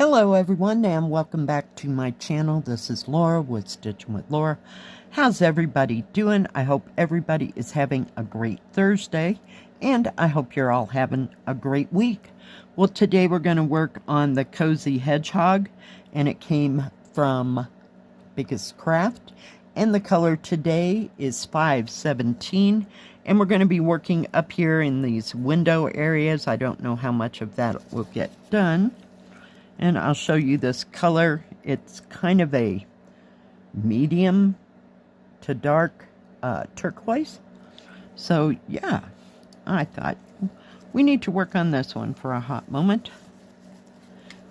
Hello everyone and welcome back to my channel. This is Laura with Stitchin with Laura. How's everybody doing? I hope everybody is having a great Thursday and I hope you're all having a great week. Well, today we're going to work on the Cozy Hedgehog and it came from BiggestCraft and the color today is 517 and we're going to be working up here in these window areas. I don't know how much of that will get done. And I'll show you this color. It's kind of a medium to dark turquoise. So yeah, I thought we need to work on this one for a hot moment.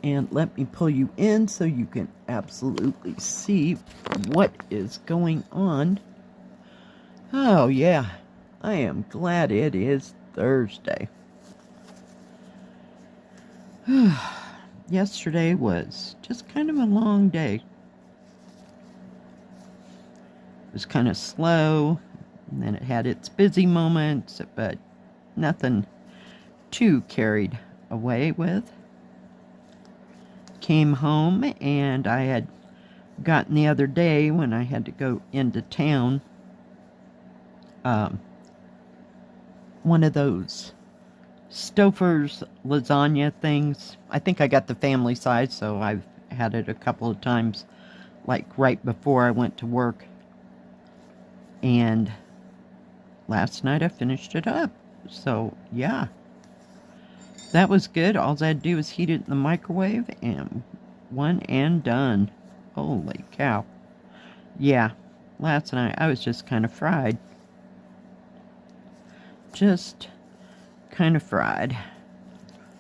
And let me pull you in so you can absolutely see what is going on. Oh yeah, I am glad it is Thursday. Yesterday was just kind of a long day. It was kind of slow, and then it had its busy moments, but nothing too carried away with. Came home, and I had gotten the other day when I had to go into town, one of those Stouffer's lasagna things. I think I got the family size, so I've had it a couple of times, like right before I went to work. And last night I finished it up. So yeah, that was good. All I had to do was heat it in the microwave and one and done. Holy cow. Yeah, last night I was just kind of fried. Just kind of fried.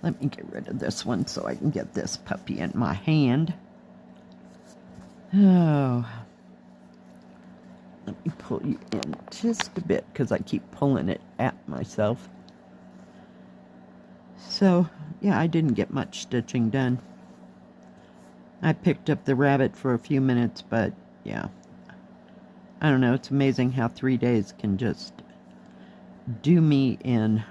Let me get rid of this one so I can get this puppy in my hand. Oh, let me pull you in just a bit because I keep pulling it at myself. So yeah, I didn't get much stitching done. I picked up the rabbit for a few minutes, but yeah, I don't know, it's amazing how 3 days can just do me in.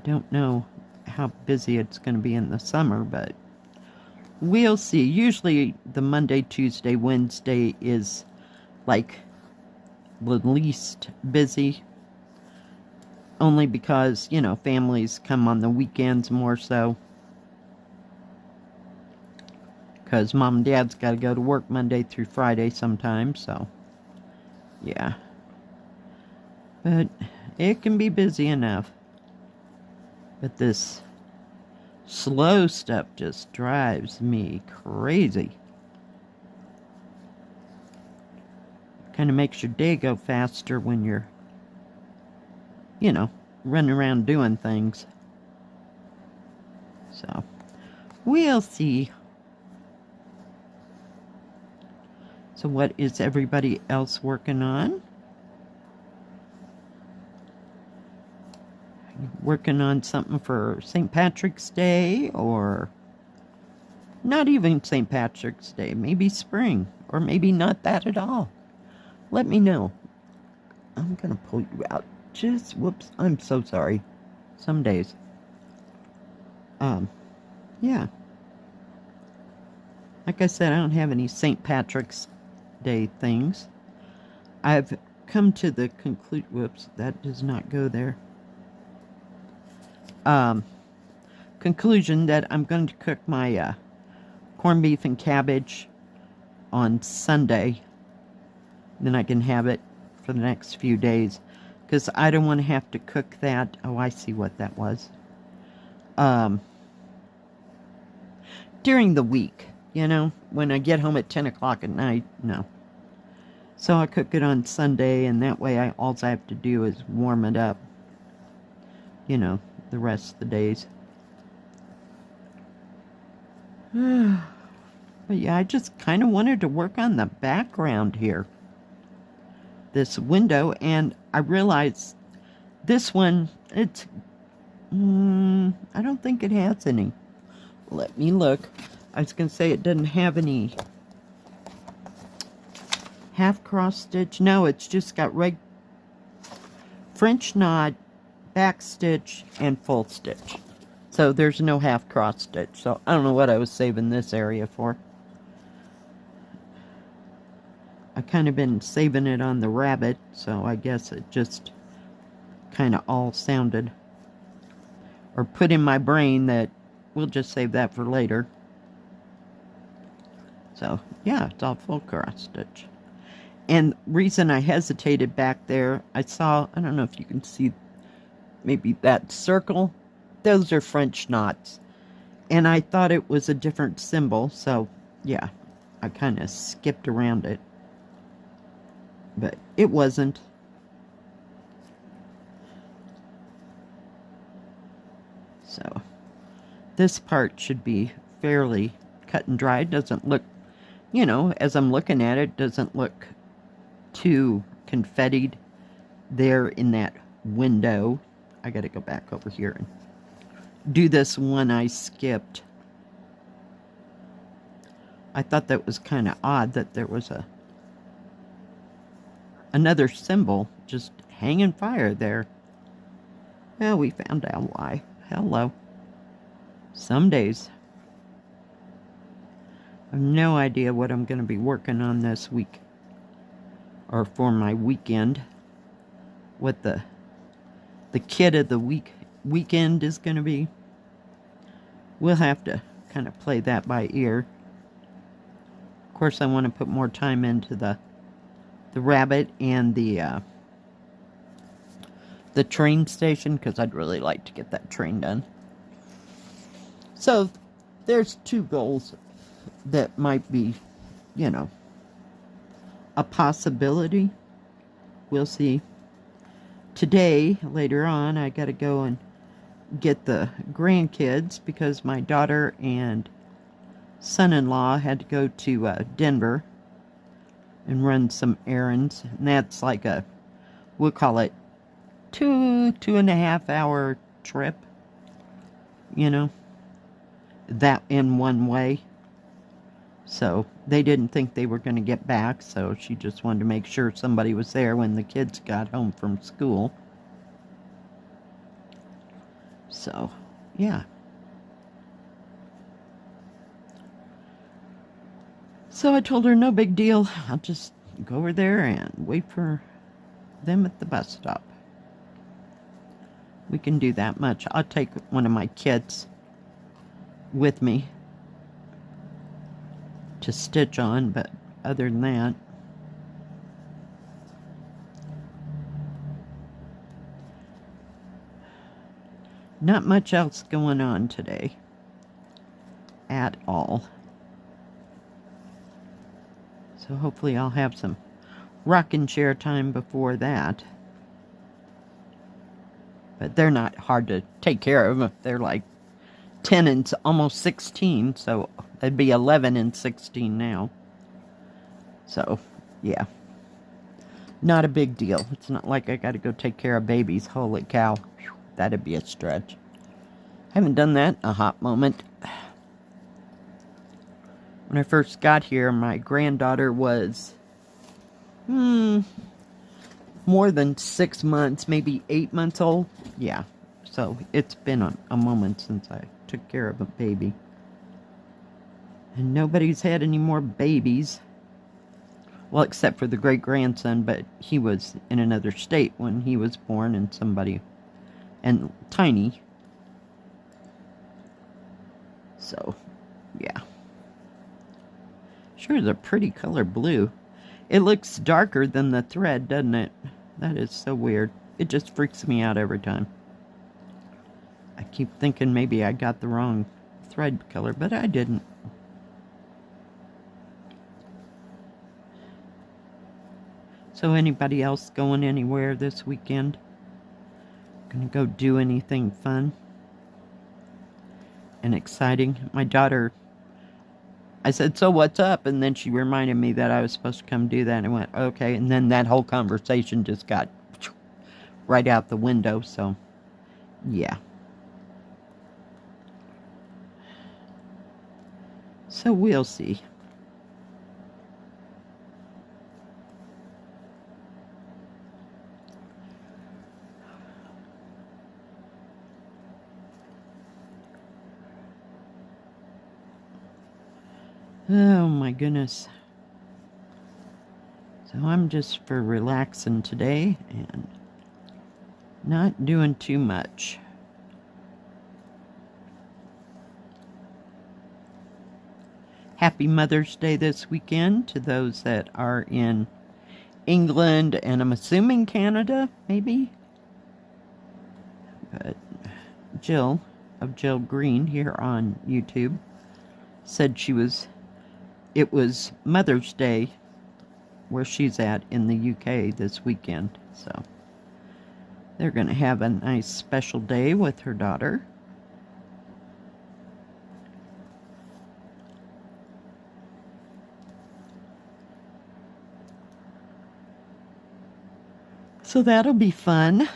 Don't know how busy it's going to be in the summer, but we'll see. Usually the Monday, Tuesday, Wednesday is like the least busy, only because, you know, families come on the weekends more so, because mom and dad's got to go to work Monday through Friday sometimes, so yeah, but it can be busy enough. But this slow stuff just drives me crazy. Kind of makes your day go faster when you're, you know, running around doing things. So, we'll see. So what is everybody else working on? Working on something for St. Patrick's Day, or not even St. Patrick's Day, maybe spring, or maybe not that at all. Let me know. I'm gonna pull you out. Just, whoops, I'm so sorry. Some days. Yeah. Like I said, I don't have any St. Patrick's Day things. I've come to the whoops, that does not go there. Conclusion that I'm going to cook my corned beef and cabbage on Sunday. Then I can have it for the next few days, because I don't want to have to cook that. Oh, I see what that was. During the week, you know, when I get home at 10 o'clock at night, no. So I cook it on Sunday, and that way all I have to do is warm it up, you know, the rest of the days. But yeah, I just kind of wanted to work on the background here. This window, and I realized this one, it's, I don't think it has any. Let me look. I was going to say it doesn't have any half cross stitch. No, it's just got French knot back stitch, and full stitch. So there's no half cross stitch. So I don't know what I was saving this area for. I kind of been saving it on the rabbit, so I guess it just kind of all sounded or put in my brain that we'll just save that for later. So yeah, it's all full cross stitch. And reason I hesitated back there, I saw, I don't know if you can see maybe that circle, those are French knots, and I thought it was a different symbol, so yeah, I kind of skipped around it, but it wasn't. So this part should be fairly cut and dry. It doesn't look, you know, as I'm looking at it, doesn't look too confettied there in that window. I gotta go back over here and do this one I skipped. I thought that was kind of odd that there was another symbol just hanging fire there. Well, we found out why. Hello. Some days. I have no idea what I'm going to be working on this week. Or for my weekend. What the kid of the weekend is going to be. We'll have to kind of play that by ear. Of course, I want to put more time into the rabbit and the train station, because I'd really like to get that train done. So there's two goals that might be, you know, a possibility. We'll see. Today, later on, I got to go and get the grandkids because my daughter and son-in-law had to go to Denver and run some errands. And that's like we'll call it 2.5 hour trip, you know, that in one way. So they didn't think they were going to get back, so she just wanted to make sure somebody was there when the kids got home from school. So, yeah. So I told her, no big deal. I'll just go over there and wait for them at the bus stop. We can do that much. I'll take one of my kids with me to stitch on, but other than that, not much else going on today at all. So hopefully I'll have some rocking chair time before that. But they're not hard to take care of. They're like 10 and almost 16, so that'd be 11 and 16 now. So, yeah. Not a big deal. It's not like I gotta go take care of babies. Holy cow. Whew, that'd be a stretch. Haven't done that in a hot moment. When I first got here, my granddaughter was more than 6 months, maybe 8 months old. Yeah, so it's been a moment since I took care of a baby. And nobody's had any more babies. Well, except for the great-grandson, but he was in another state when he was born, and tiny. So, yeah. Sure is a pretty color blue. It looks darker than the thread, doesn't it? That is so weird. It just freaks me out every time. I keep thinking maybe I got the wrong thread color, but I didn't. So anybody else going anywhere this weekend? Gonna go do anything fun and exciting? My daughter, I said, so what's up? And then she reminded me that I was supposed to come do that. And I went, okay. And then that whole conversation just got right out the window. So, yeah. So we'll see. Oh my goodness. So I'm just for relaxing today and not doing too much. Happy Mother's Day this weekend to those that are in England and I'm assuming Canada, maybe. But Jill of Jill Green here on YouTube said it was Mother's Day where she's at in the UK this weekend. So they're going to have a nice special day with her daughter. So that'll be fun.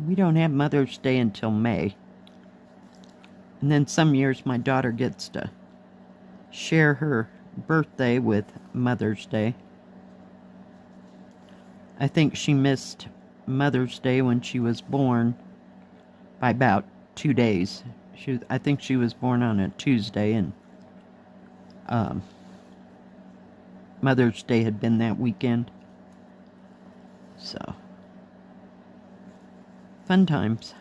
We don't have Mother's Day until May. And then some years my daughter gets to share her birthday with Mother's Day. I think she missed Mother's Day when she was born by about 2 days. I think she was born on a Tuesday, and Mother's Day had been that weekend. So, fun times.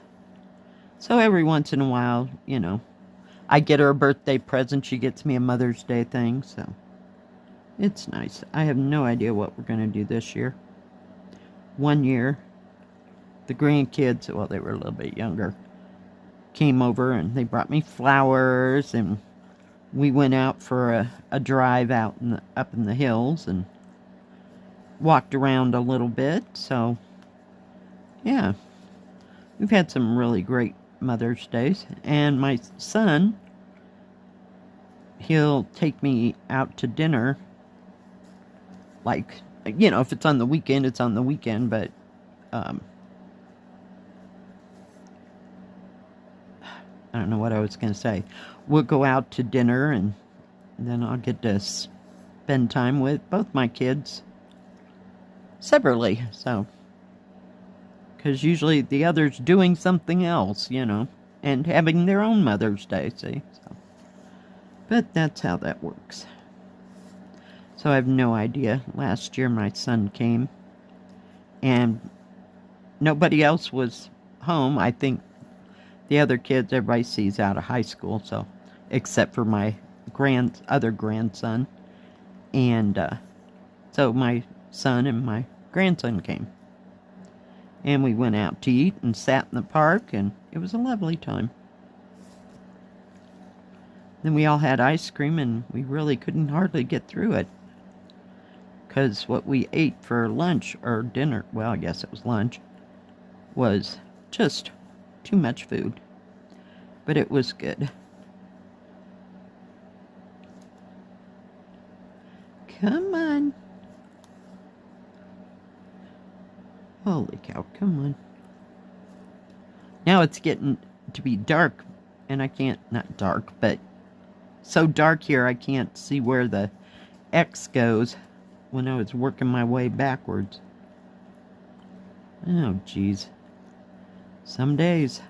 So every once in a while, you know, I get her a birthday present, she gets me a Mother's Day thing, so it's nice. I have no idea what we're going to do this year. One year, the grandkids, well, they were a little bit younger, came over and they brought me flowers, and we went out for a drive out up in the hills and walked around a little bit. So, yeah, we've had some really great Mother's Days. And my son, he'll take me out to dinner. Like, you know, if it's on the weekend, it's on the weekend. But I don't know what I was going to say. We'll go out to dinner, and then I'll get to spend time with both my kids separately. So, because usually the other's doing something else, you know, and having their own Mother's Day, see. So, but that's how that works. So I have no idea. Last year my son came, and nobody else was home. I think the other kids, everybody sees out of high school, so, except for my other grandson. And so my son and my grandson came. And we went out to eat and sat in the park, and it was a lovely time. Then we all had ice cream, and we really couldn't hardly get through it. Because what we ate for lunch, or dinner, well, I guess it was lunch, was just too much food. But it was good. Come on. Holy cow, come on. Now it's getting to be dark, and I can't, not dark, but so dark here I can't see where the X goes when I was working my way backwards. Oh, geez. Some days.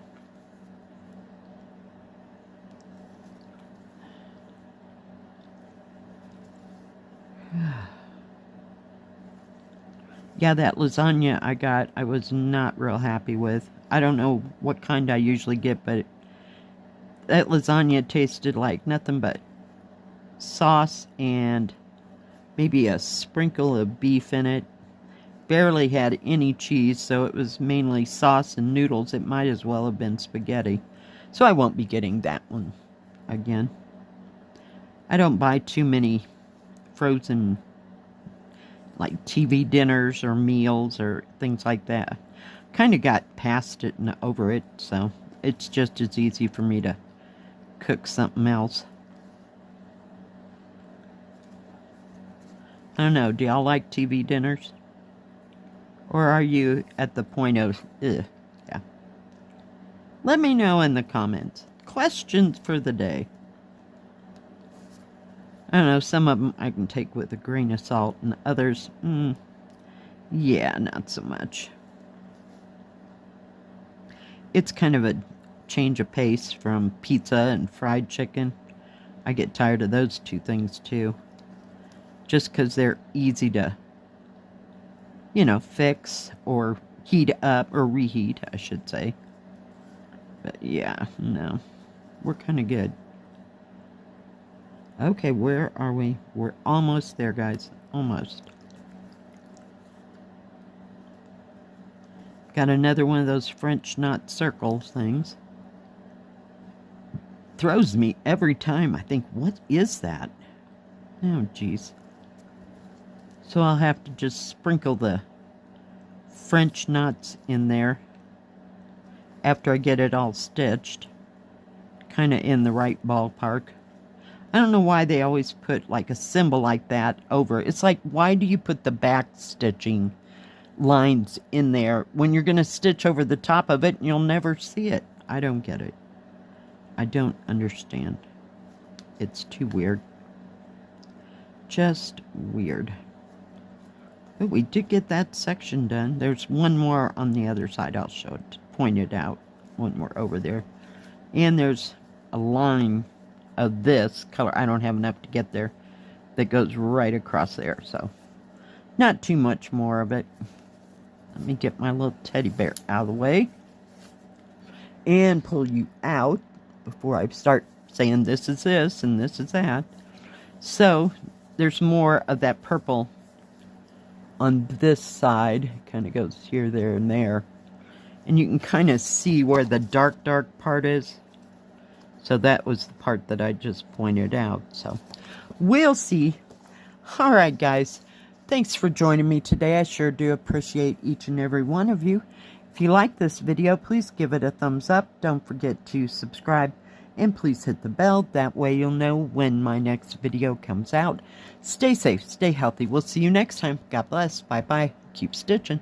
Yeah, that lasagna I got, I was not real happy with. I don't know what kind I usually get, but that lasagna tasted like nothing but sauce and maybe a sprinkle of beef in it. Barely had any cheese, so it was mainly sauce and noodles. It might as well have been spaghetti. So I won't be getting that one again. I don't buy too many frozen, like, TV dinners or meals or things like that. Kind of got past it and over it, so it's just as easy for me to cook something else. I don't know, do y'all like TV dinners? Or are you at the point of, ugh, yeah. Let me know in the comments. Questions for the day. I don't know, some of them I can take with a grain of salt, and others, yeah, not so much. It's kind of a change of pace from pizza and fried chicken. I get tired of those two things too. Just because they're easy to, you know, fix or heat up, or reheat, I should say. But yeah, no. We're kind of good. Okay, where are we? We're almost there, guys. Almost. Got another one of those French knot circle things. Throws me every time. I think, what is that? Oh, jeez. So I'll have to just sprinkle the French knots in there after I get it all stitched. Kind of in the right ballpark. I don't know why they always put like a symbol like that over. It's like, why do you put the back stitching lines in there when you're going to stitch over the top of it and you'll never see it? I don't get it. I don't understand. It's too weird. Just weird. But we did get that section done. There's one more on the other side. I'll show it, point it out. One more over there. And there's a line of this color. I don't have enough to get there. That goes right across there. So, not too much more of it. Let me get my little teddy bear out of the way. And pull you out before I start saying this is this and this is that. So, there's more of that purple on this side. Kind of goes here, there, and there. And you can kind of see where the dark part is. So that was the part that I just pointed out. So we'll see. All right, guys. Thanks for joining me today. I sure do appreciate each and every one of you. If you like this video, please give it a thumbs up. Don't forget to subscribe. And please hit the bell. That way you'll know when my next video comes out. Stay safe. Stay healthy. We'll see you next time. God bless. Bye-bye. Keep stitching.